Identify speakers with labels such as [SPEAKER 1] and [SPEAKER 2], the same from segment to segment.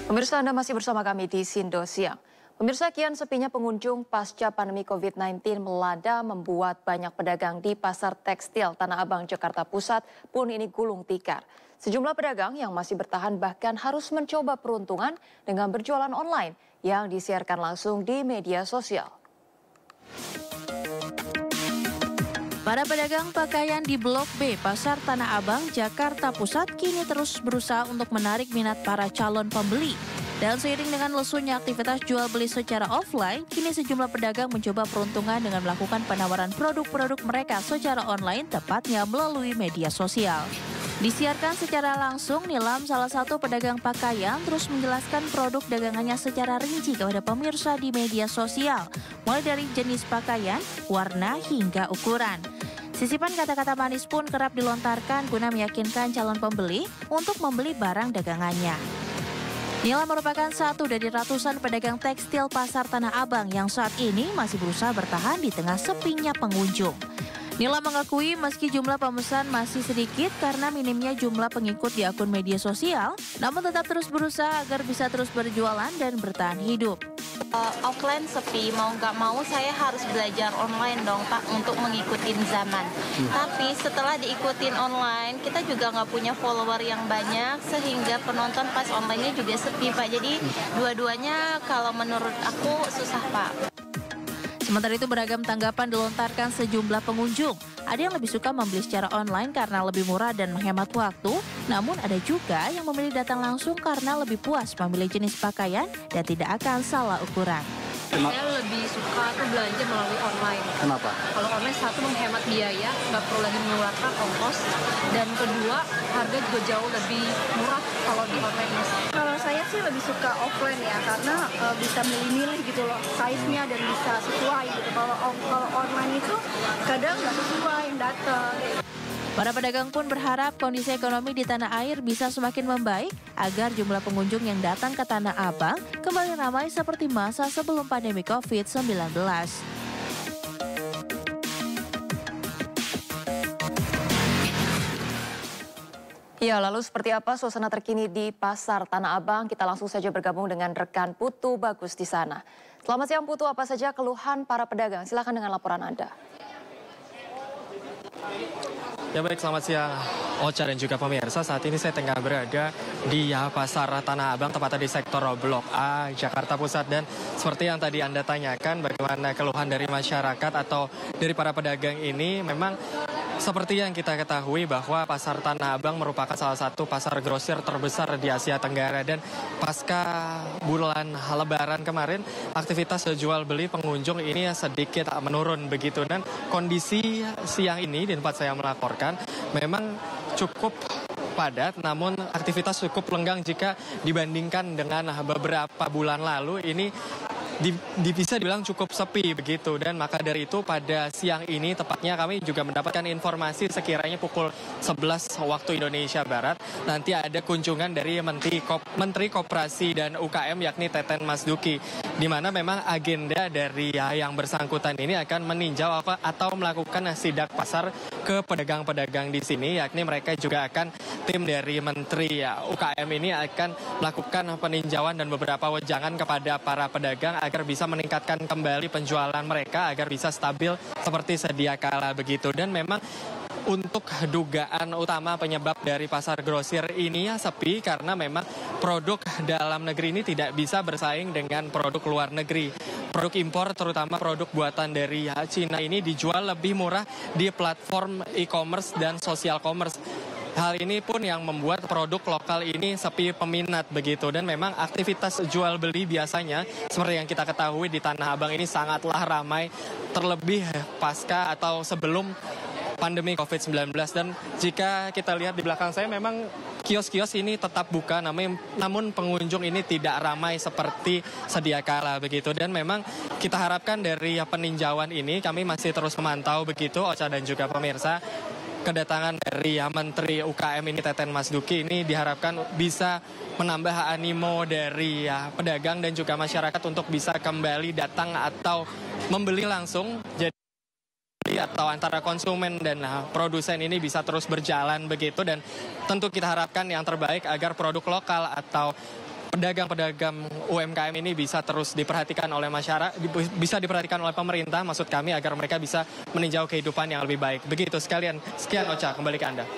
[SPEAKER 1] Pemirsa, Anda masih bersama kami di Sindo Siang. Pemirsa, kian sepinya pengunjung pasca pandemi COVID-19 melanda membuat banyak pedagang di Pasar Tekstil Tanah Abang, Jakarta Pusat pun ini gulung tikar. Sejumlah pedagang yang masih bertahan bahkan harus mencoba peruntungan dengan berjualan online yang disiarkan langsung di media sosial.
[SPEAKER 2] Para pedagang pakaian di Blok B, Pasar Tanah Abang, Jakarta Pusat kini terus berusaha untuk menarik minat para calon pembeli. Dan seiring dengan lesunya aktivitas jual beli secara offline, kini sejumlah pedagang mencoba peruntungan dengan melakukan penawaran produk-produk mereka secara online, tepatnya melalui media sosial. Disiarkan secara langsung, Nilam, salah satu pedagang pakaian, terus menjelaskan produk dagangannya secara rinci kepada pemirsa di media sosial, mulai dari jenis pakaian, warna, hingga ukuran. Sisipan kata-kata manis pun kerap dilontarkan guna meyakinkan calon pembeli untuk membeli barang dagangannya. Nilam merupakan satu dari ratusan pedagang tekstil Pasar Tanah Abang yang saat ini masih berusaha bertahan di tengah sepinya pengunjung. Nilam mengakui meski jumlah pemesan masih sedikit karena minimnya jumlah pengikut di akun media sosial, namun tetap terus berusaha agar bisa terus berjualan dan bertahan hidup.
[SPEAKER 3] Offline sepi, mau nggak mau saya harus belajar online dong Pak untuk mengikuti zaman. Tapi setelah diikutin online, kita juga nggak punya follower yang banyak sehingga penonton pas online-nya juga sepi Pak. Jadi dua-duanya kalau menurut aku susah Pak.
[SPEAKER 2] Sementara itu beragam tanggapan dilontarkan sejumlah pengunjung. Ada yang lebih suka membeli secara online karena lebih murah dan menghemat waktu. Namun ada juga yang memilih datang langsung karena lebih puas memilih jenis pakaian dan tidak akan salah ukuran.
[SPEAKER 4] Saya lebih suka tuh belanja melalui online.
[SPEAKER 5] Kenapa?
[SPEAKER 4] Kalau online satu menghemat biaya, nggak perlu lagi mengeluarkan ongkos. Dan kedua, harga juga jauh lebih murah kalau di online.
[SPEAKER 6] Kalau saya sih lebih suka offline ya, karena bisa milih-milih gitu loh, size-nya dan bisa sesuai gitu. Kalau online itu kadang nggak sesuai yang datang.
[SPEAKER 2] Para pedagang pun berharap kondisi ekonomi di tanah air bisa semakin membaik agar jumlah pengunjung yang datang ke Tanah Abang kembali ramai seperti masa sebelum pandemi COVID-19.
[SPEAKER 1] Ya, lalu seperti apa suasana terkini di Pasar Tanah Abang? Kita langsung saja bergabung dengan rekan Putu Bagus di sana. Selamat siang Putu, apa saja keluhan para pedagang? Silakan dengan laporan Anda.
[SPEAKER 7] Ya baik, selamat siang Ocha dan juga pemirsa. Saat ini saya tengah berada di Pasar Tanah Abang, tepatnya di sektor Blok A, Jakarta Pusat. Dan seperti yang tadi Anda tanyakan, bagaimana keluhan dari masyarakat atau dari para pedagang ini, memang seperti yang kita ketahui bahwa Pasar Tanah Abang merupakan salah satu pasar grosir terbesar di Asia Tenggara. Dan pasca bulan Lebaran kemarin, aktivitas jual beli pengunjung ini sedikit menurun begitu. Dan kondisi siang ini di tempat saya melaporkan memang cukup padat, namun aktivitas cukup lenggang jika dibandingkan dengan beberapa bulan lalu. Ini bisa dibilang cukup sepi begitu. Dan maka dari itu pada siang ini tepatnya kami juga mendapatkan informasi sekiranya pukul 11 waktu Indonesia Barat nanti ada kunjungan dari Menteri Koperasi dan UKM yakni Teten Masduki, di mana memang agenda dari yang bersangkutan ini akan meninjau atau melakukan sidak pasar ke pedagang-pedagang di sini, yakni mereka juga akan tim dari Menteri UKM ini akan melakukan peninjauan dan beberapa wejangan kepada para pedagang agar bisa meningkatkan kembali penjualan mereka agar bisa stabil seperti sedia kala begitu. Dan memang untuk dugaan utama penyebab dari pasar grosir ini sepi karena memang produk dalam negeri ini tidak bisa bersaing dengan produk luar negeri. Produk impor terutama produk buatan dari Cina ini dijual lebih murah di platform e-commerce dan social commerce. Hal ini pun yang membuat produk lokal ini sepi peminat begitu. Dan memang aktivitas jual beli biasanya seperti yang kita ketahui di Tanah Abang ini sangatlah ramai, terlebih pasca atau sebelum pandemi COVID-19. Dan jika kita lihat di belakang saya memang kios-kios ini tetap buka, namun pengunjung ini tidak ramai seperti sedia kala begitu. Dan memang kita harapkan dari peninjauan ini kami masih terus memantau begitu Ocha dan juga pemirsa. Kedatangan dari Menteri UKM ini Teten Masduki ini diharapkan bisa menambah animo dari pedagang dan juga masyarakat untuk bisa kembali datang atau membeli langsung. Jadi atau antara konsumen dan produsen ini bisa terus berjalan begitu. Dan tentu kita harapkan yang terbaik agar produk lokal atau pedagang-pedagang UMKM ini bisa terus diperhatikan oleh masyarakat, bisa diperhatikan oleh pemerintah, maksud kami, agar mereka bisa meninjau kehidupan yang lebih baik. Begitu sekalian. Sekian Ocha, kembali ke Anda.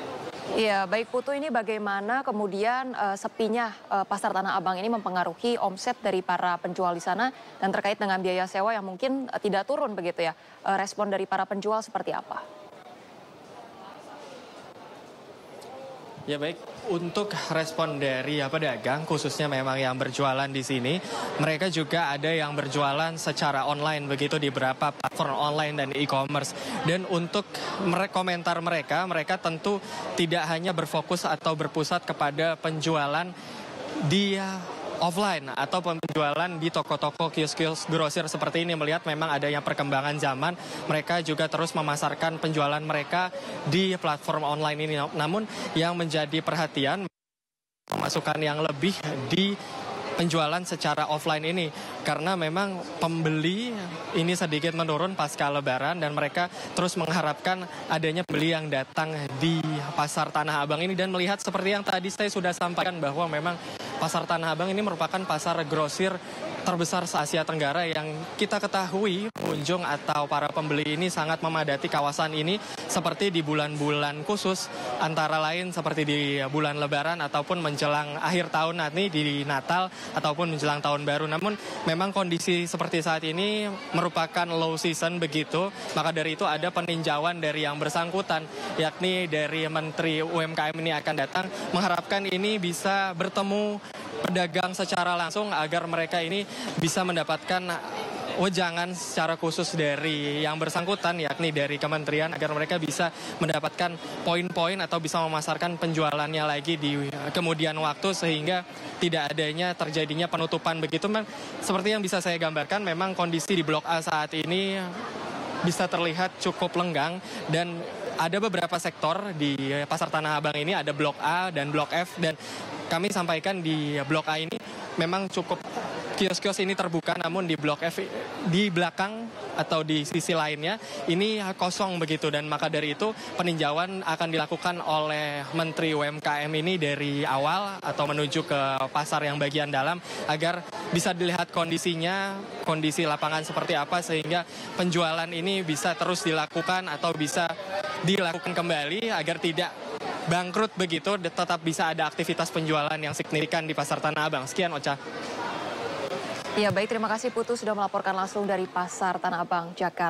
[SPEAKER 1] Iya, baik Putu, ini bagaimana kemudian sepinya pasar Tanah Abang ini mempengaruhi omset dari para penjual di sana, dan terkait dengan biaya sewa yang mungkin tidak turun begitu ya. Respon dari para penjual seperti apa?
[SPEAKER 7] Ya baik, untuk respon dari pedagang, khususnya memang yang berjualan di sini, mereka juga ada yang berjualan secara online begitu di beberapa platform online dan e-commerce. Dan untuk komentar mereka tentu tidak hanya berfokus atau berpusat kepada penjualan di offline atau penjualan di toko-toko kios-kios grosir seperti ini. Melihat memang adanya perkembangan zaman, mereka juga terus memasarkan penjualan mereka di platform online ini. Namun yang menjadi perhatian, pemasukan yang lebih di penjualan secara offline ini, karena memang pembeli ini sedikit menurun pasca Lebaran, dan mereka terus mengharapkan adanya pembeli yang datang di pasar Tanah Abang ini. Dan melihat seperti yang tadi saya sudah sampaikan, bahwa memang pasar Tanah Abang ini merupakan pasar grosir terbesar se-Asia Tenggara, yang kita ketahui pengunjung atau para pembeli ini sangat memadati kawasan ini seperti di bulan-bulan khusus, antara lain seperti di bulan Lebaran ataupun menjelang akhir tahun nanti di Natal ataupun menjelang tahun baru. Namun memang kondisi seperti saat ini merupakan low season begitu, maka dari itu ada peninjauan dari yang bersangkutan, yakni dari Menteri UMKM ini akan datang, mengharapkan ini bisa bertemu pedagang secara langsung agar mereka ini bisa mendapatkan wejangan secara khusus dari yang bersangkutan, yakni dari kementerian, agar mereka bisa mendapatkan poin-poin atau bisa memasarkan penjualannya lagi di kemudian waktu, sehingga tidak adanya terjadinya penutupan begitu. Seperti yang bisa saya gambarkan, memang kondisi di Blok A saat ini bisa terlihat cukup lenggang, dan ada beberapa sektor di pasar Tanah Abang ini, ada Blok A dan Blok F, dan kami sampaikan di Blok A ini memang cukup kios-kios ini terbuka, namun di Blok F di belakang atau di sisi lainnya ini kosong begitu. Dan maka dari itu peninjauan akan dilakukan oleh Menteri UMKM ini dari awal atau menuju ke pasar yang bagian dalam, agar bisa dilihat kondisinya, kondisi lapangan seperti apa, sehingga penjualan ini bisa terus dilakukan atau bisa dilakukan kembali agar tidak bangkrut begitu, tetap bisa ada aktivitas penjualan yang signifikan di pasar Tanah Abang. Sekian Ocha.
[SPEAKER 1] Ya baik, terima kasih Putu sudah melaporkan langsung dari pasar Tanah Abang, Jakarta.